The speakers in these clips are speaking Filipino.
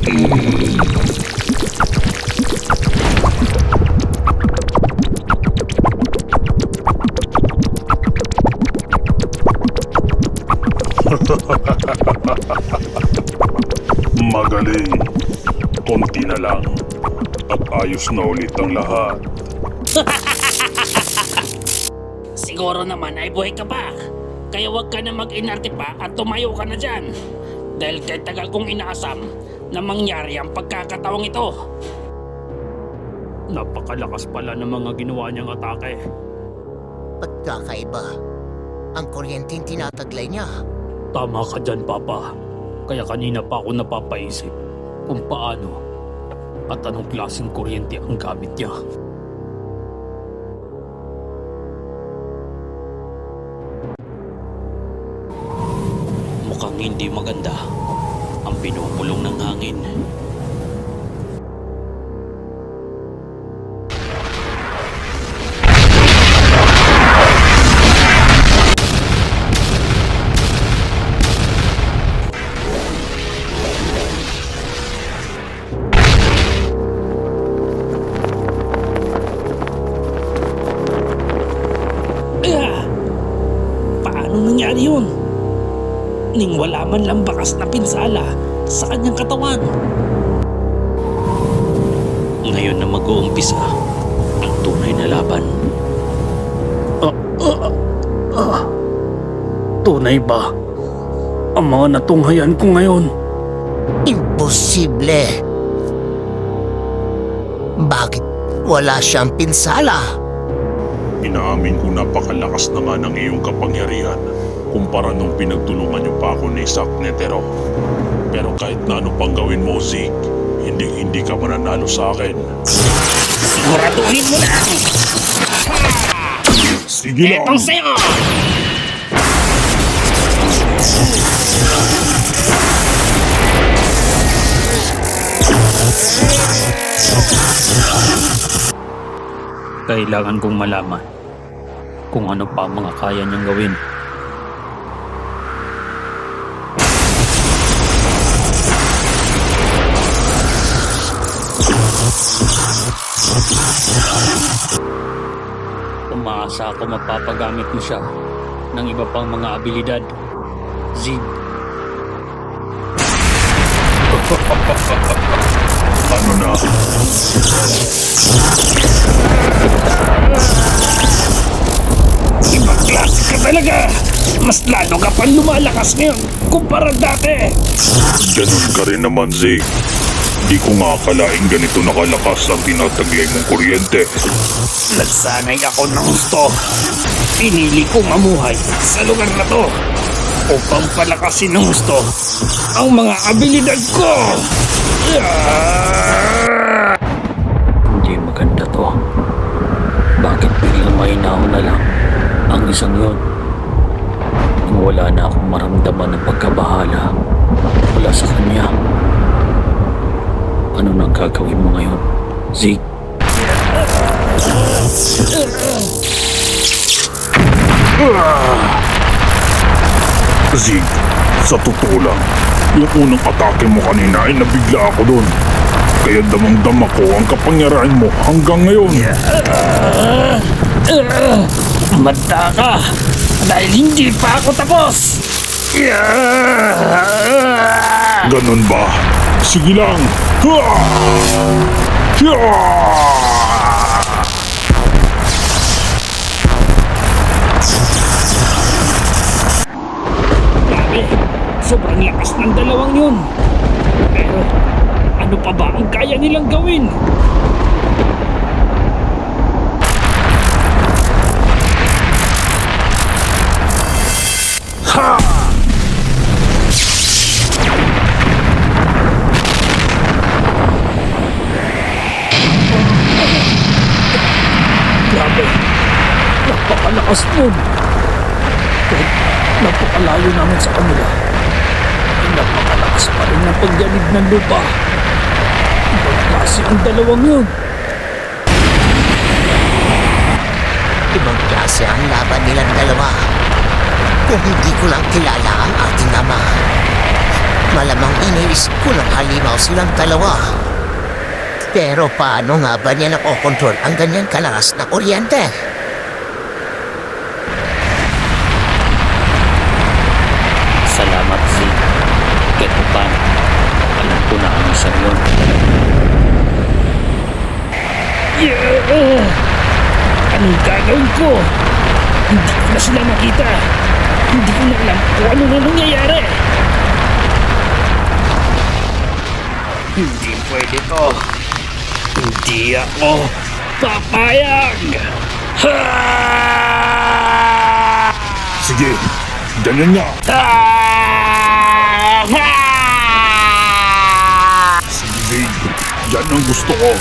Magaling. Konti na lang. At ayos na ulit ang lahat. Siguro naman ay buhay ka pa. Kaya huwag ka na mag-inarte pa at tumayo ka na dyan. Dahil kahit tagal kong inaasam na mangyari ang pagkakatawang ito. Napakalakas pala ng mga ginawa niyang atake. Pagkakaiba. Ang kuryenteng tinataglay niya. Tama ka dyan, Papa. Kaya kanina pa ako napapaisip kung paano at anong klaseng kuryente ang gamit niya. Mukhang hindi maganda ang pinupulong ng hangin. Paano nangyari yun? Ning wala man lang bakas na pinsala sa kanyang katawan. Ngayon na mag-uumpisa ang tunay na laban. Tunay ba ang mga natunghayan ko ngayon? Imposible. Bakit wala siyang pinsala? Inaamin ko napakalakas na nga ng iyong kapangyarihan kumpara nung pinagtulungan niyo pa ako ni Zack Netero. Pero kahit na ano pang gawin mo, Zeke, hindi ka mananalo sa akin. Siguraduhin mo na! Sige lang! Etong sa'yo! Kailangan kong malaman kung ano pa ang mga kaya niyang gawin. Umaasa ako mapapagamit mo siya ng iba pang mga abilidad. Zeke. Ano na? Ibang klase ka talaga! Mas lalo ka pang lumalakas ngayon kumpara dati! Ganun ka rin naman, Zeke. Di ko nga akalaing ganito nakalakas ang tinataglay mong kuryente. Nagsanay ako ng gusto. Pinili ko mamuhay sa lugar na to upang palakasin ng gusto ang mga abilidad ko! Hindi maganda to. Bakit biglang mahinaw na lang ang isang yun? Nang wala na akong maramdaman ng pagkabahala mula sa kanya. Ano nang gagawin mo ngayon, Zeke? Zeke, sa totoo lang, yung unang atake mo kanina ay nabigla ako doon. Kaya damang-dama ko ang kapangyarihan mo hanggang ngayon. Manda ka! Dahil hindi pa ako tapos! Ganun ba? Sige lang! Grabe! Sobrang lakas ng dalawang yun! Pero ano pa ba ang kaya nilang gawin? Ha! Grabe! Napakalakas nun! Kahit napakalayo namin sa kanila, ay napakalakas pa rin ang pagyanig ng lupa. Ibang klase ang dalawang yun. Ibang klase ang laban nilang dalawa. Kung hindi ko lang kilala ang ating ama, Malamang iniisip ko ng halimaw silang dalawa. Pero paano nga ba niya nakokontrol ang ganyan kalakas na kuryente? Salamat, Zeke. Kahit pa paano, alam ko na ang isang yun. Anong gagawin ko? Hindi ko na sila makita. Hindi ko na alam kung ano na nangyayari. Hindi pwede to. Hindi ako papayag. Ha! Sige, ganyan nga. Sige, Zig. Yan ang gusto ko.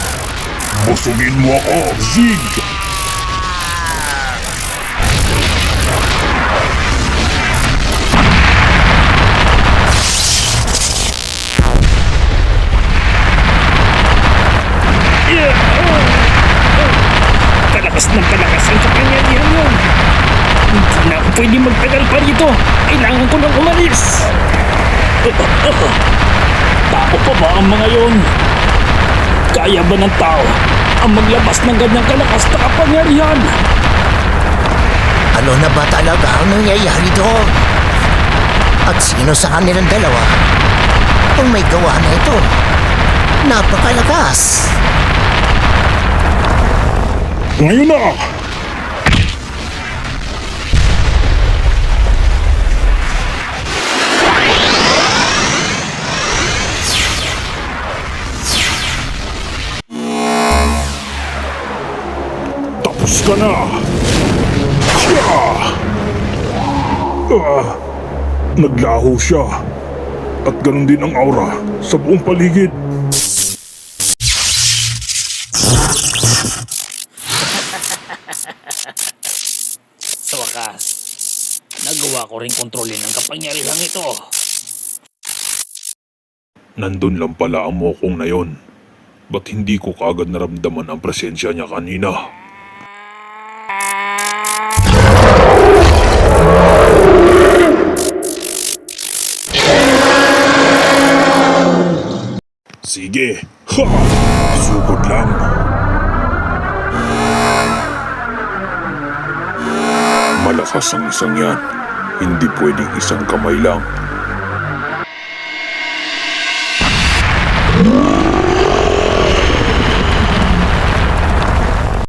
Busugin mo ako, Zig. Palakas ng palakas ang kapangyarihan yun. Hindi na ako pwede magtagal pa rito. Kailangan ko nang umalis. Tao pa ba ang mga yun? Kaya ba ng tao ang maglabas ng ganyang kalakas na kapangyarihan? Ano na ba talaga ang nangyayari doon? At sino sa kanilang dalawa ang may gawa na ito? Napakalakas! Ngayon na! Tapos ka na! Naglaho siya. At ganun din ang aura sa buong paligid. Sa wakas, nagawa ko rin kontrolin ang kapangyarihan ito. Nandun lang pala ang mokong na yon. Ba't hindi ko kagad naramdaman ang presensya niya kanina? Sige! Ha! Sugod lang! Malakas ang isang yan. Hindi pwedeng isang kamay lang.